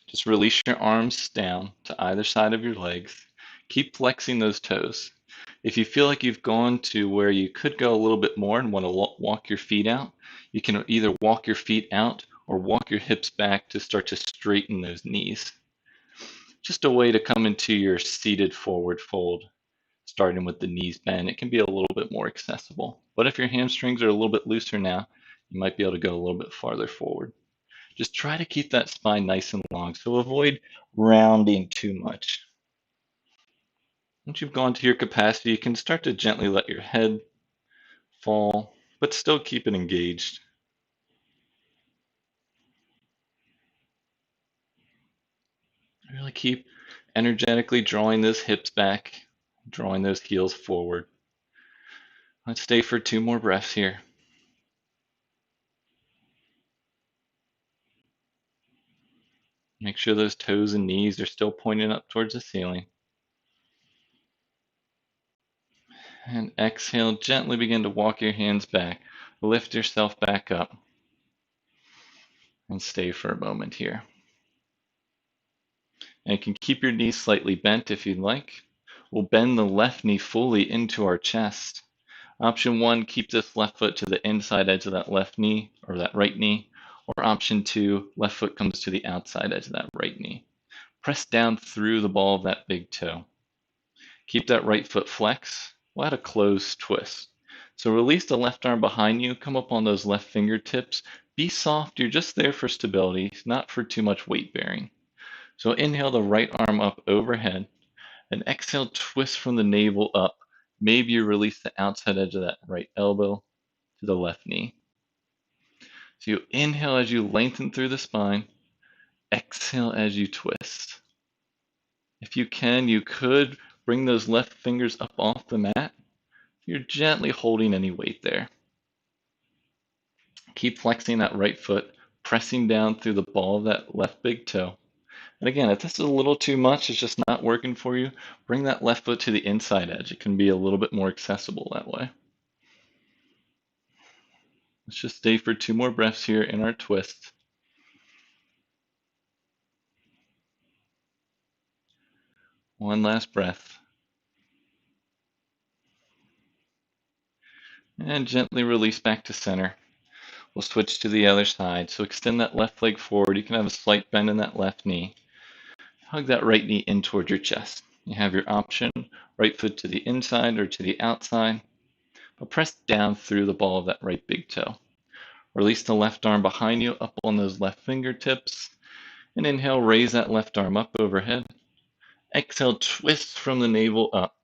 Just release your arms down to either side of your legs. Keep flexing those toes. If you feel like you've gone to where you could go a little bit more and want to walk your feet out, you can either walk your feet out or walk your hips back to start to straighten those knees. Just a way to come into your seated forward fold. starting with the knees bent, it can be a little bit more accessible. But if your hamstrings are a little bit looser now, you might be able to go a little bit farther forward. Just try to keep that spine nice and long, so avoid rounding too much. Once you've gone to your capacity, you can start to gently let your head fall, but still keep it engaged. Really keep energetically drawing those hips back, drawing those heels forward. Let's stay for 2 more breaths here. Make sure those toes and knees are still pointing up towards the ceiling. And exhale, gently begin to walk your hands back. Lift yourself back up. And stay for a moment here. And you can keep your knees slightly bent if you'd like. We'll bend the left knee fully into our chest. Option 1, keep this left foot to the inside edge of that left knee or that right knee. Or option 2, left foot comes to the outside edge of that right knee. Press down through the ball of that big toe. Keep that right foot flex. We'll add a closed twist. So release the left arm behind you. Come up on those left fingertips. Be soft. You're just there for stability, not for too much weight bearing. So inhale the right arm up overhead. And exhale, twist from the navel up. Maybe you release the outside edge of that right elbow to the left knee. So you inhale as you lengthen through the spine. Exhale as you twist. If you can, you could bring those left fingers up off the mat. You're gently holding any weight there. Keep flexing that right foot, pressing down through the ball of that left big toe. And again, if this is a little too much, it's just not working for you, bring that left foot to the inside edge. It can be a little bit more accessible that way. Let's just stay for 2 more breaths here in our twist. One last breath. And gently release back to center. We'll switch to the other side. So extend that left leg forward. You can have a slight bend in that left knee. Hug that right knee in toward your chest. You have your option, right foot to the inside or to the outside, but press down through the ball of that right big toe. Release the left arm behind you up on those left fingertips, and inhale, raise that left arm up overhead. Exhale, twist from the navel up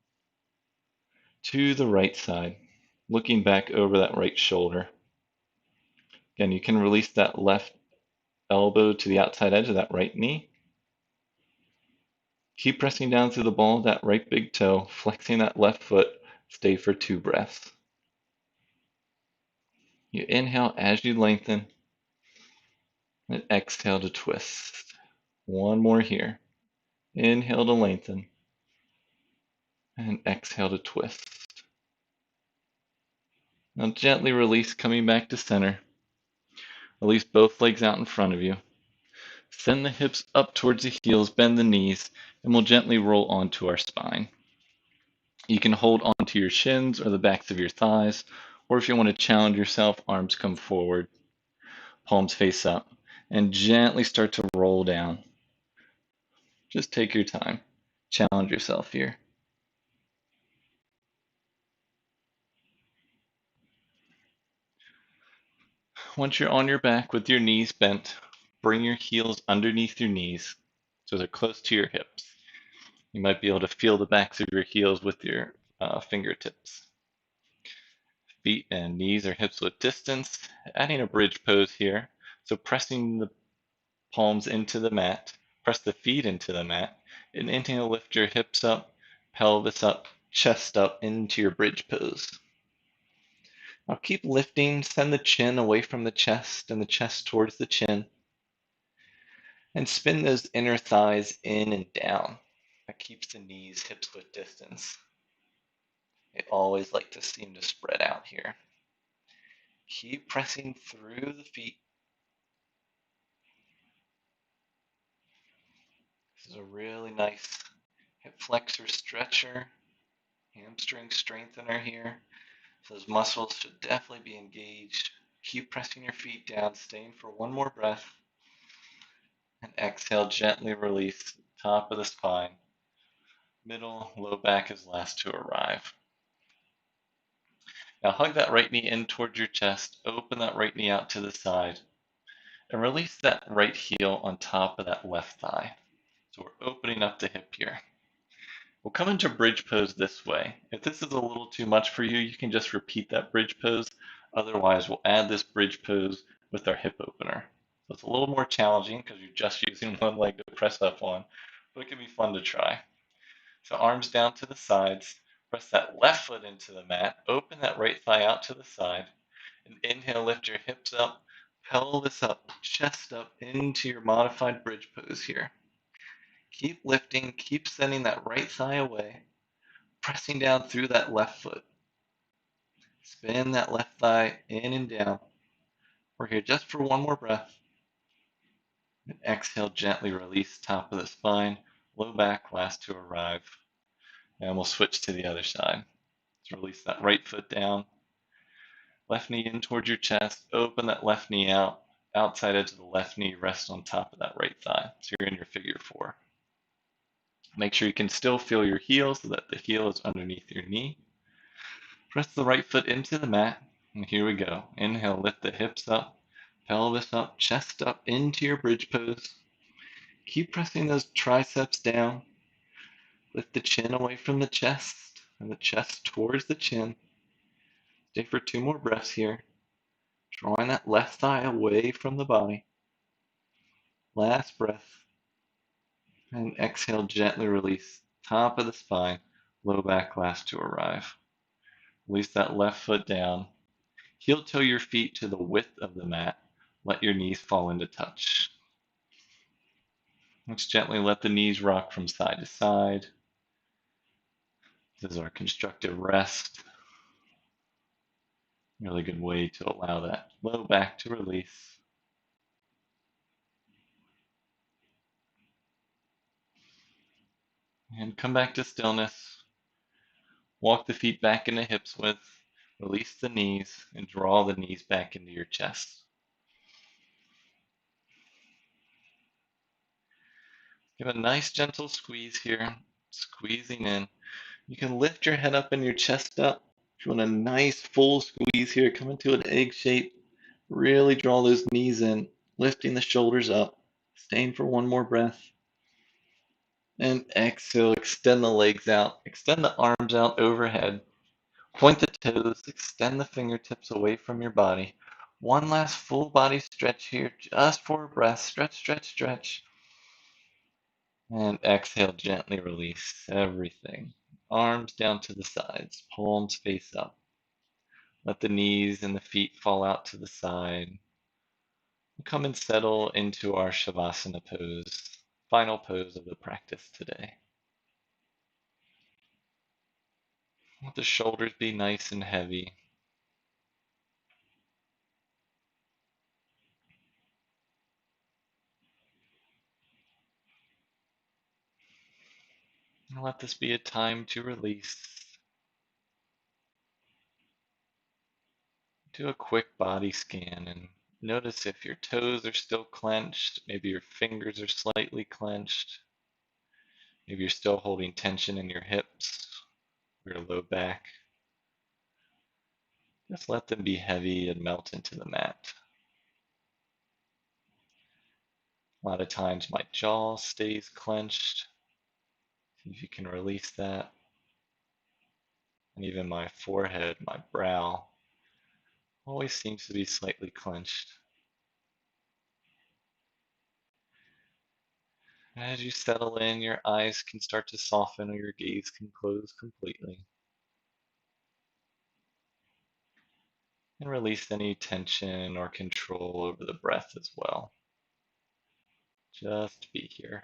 to the right side, looking back over that right shoulder. Again, you can release that left elbow to the outside edge of that right knee. Keep pressing down through the ball of that right big toe, flexing that left foot. Stay for 2 breaths. You inhale as you lengthen, and exhale to twist. One more here. Inhale to lengthen, and exhale to twist. Now gently release, coming back to center. Release both legs out in front of you. Send the hips up towards the heels, bend the knees, and we'll gently roll onto our spine. You can hold onto your shins or the backs of your thighs, or if you want to challenge yourself, arms come forward, palms face up, and gently start to roll down. Just take your time. Challenge yourself here. Once you're on your back with your knees bent, bring your heels underneath your knees so they're close to your hips. You might be able to feel the backs of your heels with your fingertips. Feet and knees are hips width distance. Adding a bridge pose here. So pressing the palms into the mat, press the feet into the mat, and inhale, lift your hips up, pelvis up, chest up into your bridge pose. Now keep lifting, send the chin away from the chest and the chest towards the chin. And spin those inner thighs in and down. That keeps the knees hips width distance. They always like to seem to spread out here. Keep pressing through the feet. This is a really nice hip flexor stretcher, hamstring strengthener here. So those muscles should definitely be engaged. Keep pressing your feet down, staying for 1 more breath. And exhale, gently release top of the spine. middle, low back is last to arrive. Now hug that right knee in towards your chest, open that right knee out to the side, and release that right heel on top of that left thigh. So we're opening up the hip here. We'll come into bridge pose this way. If this is a little too much for you, you can just repeat that bridge pose. Otherwise, we'll add this bridge pose with our hip opener. So it's a little more challenging because you're just using one leg to press up on, but it can be fun to try. So arms down to the sides, press that left foot into the mat, open that right thigh out to the side, and inhale, lift your hips up, pelvis up, chest up into your modified bridge pose here. Keep lifting, keep sending that right thigh away, pressing down through that left foot. Spin that left thigh in and down. We're here just for one more breath. And exhale, gently release top of the spine, low back, last to arrive. And we'll switch to the other side. So release that right foot down, left knee in towards your chest, open that left knee out, outside edge of the left knee, rest on top of that right thigh. So you're in your figure four. Make sure you can still feel your heel so that the heel is underneath your knee. Press the right foot into the mat, and here we go. Inhale, lift the hips up, pelvis up, chest up into your bridge pose. Keep pressing those triceps down. Lift the chin away from the chest, and the chest towards the chin. Stay for two more breaths here. Drawing that left thigh away from the body. Last breath. And exhale, gently release. Top of the spine, low back last to arrive. Release that left foot down. Heel toe your feet to the width of the mat. Let your knees fall into touch. Let's gently let the knees rock from side to side. This is our constructive rest. Really good way to allow that low back to release. And come back to stillness. Walk the feet back into hips width. Release the knees and draw the knees back into your chest. Give a nice gentle squeeze here, squeezing in. You can lift your head up and your chest up. If you want a nice full squeeze here, come into an egg shape. Really draw those knees in, lifting the shoulders up. Staying for one more breath. And exhale, extend the legs out. Extend the arms out overhead. Point the toes, extend the fingertips away from your body. One last full body stretch here, just for a breath. Stretch, stretch, stretch. And exhale, gently release everything. Arms down to the sides, palms face up. Let the knees and the feet fall out to the side. Come and settle into our Shavasana pose, final pose of the practice today. Let the shoulders be nice and heavy. And let this be a time to release. Do a quick body scan and notice if your toes are still clenched, maybe your fingers are slightly clenched, maybe you're still holding tension in your hips, your low back. Just let them be heavy and melt into the mat. A lot of times my jaw stays clenched. See if you can release that. And even my forehead, my brow, always seems to be slightly clenched. As you settle in, your eyes can start to soften or your gaze can close completely. And release any tension or control over the breath as well. Just be here.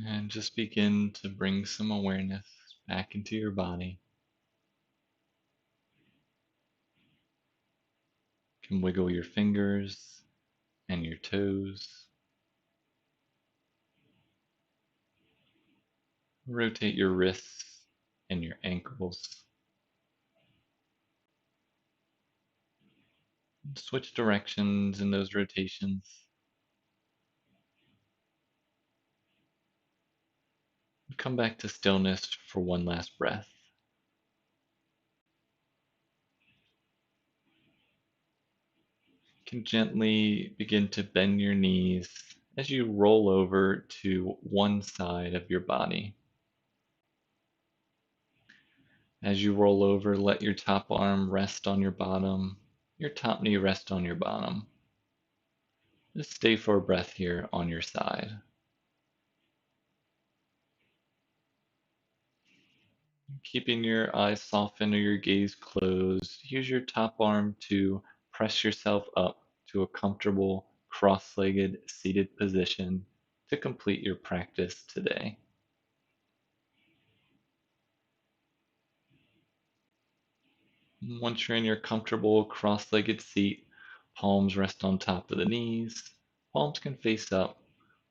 And just begin to bring some awareness back into your body. You can wiggle your fingers and your toes. Rotate your wrists and your ankles. Switch directions in those rotations. Come back to stillness for one last breath. You can gently begin to bend your knees as you roll over to one side of your body. As you roll over, let your top arm rest on your bottom, your top knee rest on your bottom. Just stay for a breath here on your side. Keeping your eyes softened or your gaze closed, use your top arm to press yourself up to a comfortable cross-legged seated position to complete your practice today. Once you're in your comfortable cross-legged seat, palms rest on top of the knees, palms can face up,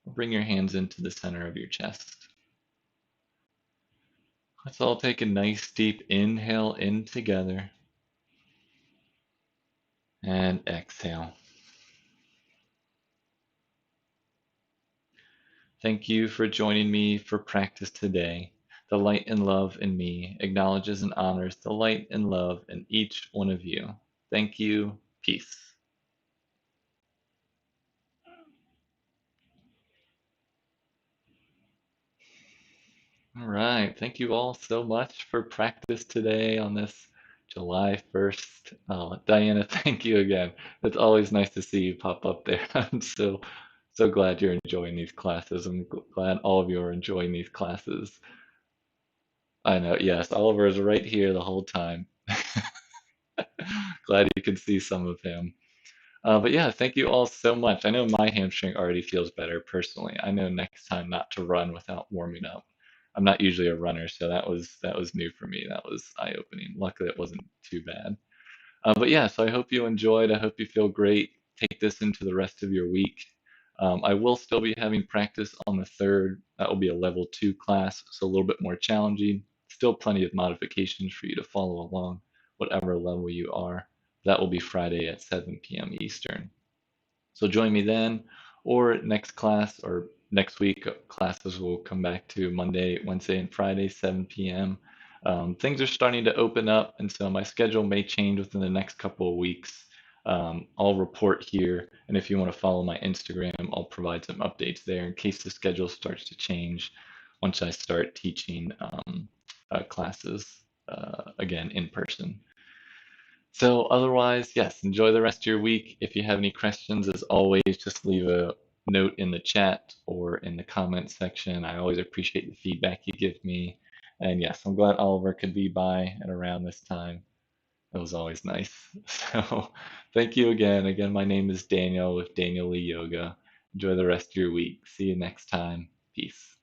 or bring your hands into the center of your chest. Let's all take a nice deep inhale in together and exhale. Thank you for joining me for practice today. The light and love in me acknowledges and honors the light and love in each one of you. Thank you. Peace. All right. Thank you all so much for practice today on this July 1st. Diana, thank you again. It's always nice to see you pop up there. I'm so glad you're enjoying these classes. I'm glad all of you are enjoying these classes. I know, yes, Oliver is right here the whole time. Glad you can see some of him. But yeah, thank you all so much. I know my hamstring already feels better personally. I know next time not to run without warming up. I'm not usually a runner, so that was new for me. That was eye-opening. Luckily, it wasn't too bad. But yeah, so I hope you enjoyed. I hope you feel great. Take this into the rest of your week. I will still be having practice on the 3rd. That will be a level 2 class, so a little bit more challenging. Still plenty of modifications for you to follow along, whatever level you are. That will be Friday at 7 p.m. Eastern. So join me then, or next class or next week. Classes will come back to Monday, Wednesday, and Friday, 7 p.m. Things are starting to open up, and so my schedule may change within the next couple of weeks. I'll report here, and if you want to follow my Instagram, I'll provide some updates there in case the schedule starts to change once I start teaching classes again in person. So otherwise, yes, enjoy the rest of your week. If you have any questions, as always, just leave a note in the chat or in the comment section. I always appreciate the feedback you give me. And yes, I'm glad Oliver could be by at around this time. It was always nice. So thank you again. Again, my name is Daniel with Daniel Lee Yoga. Enjoy the rest of your week. See you next time. Peace.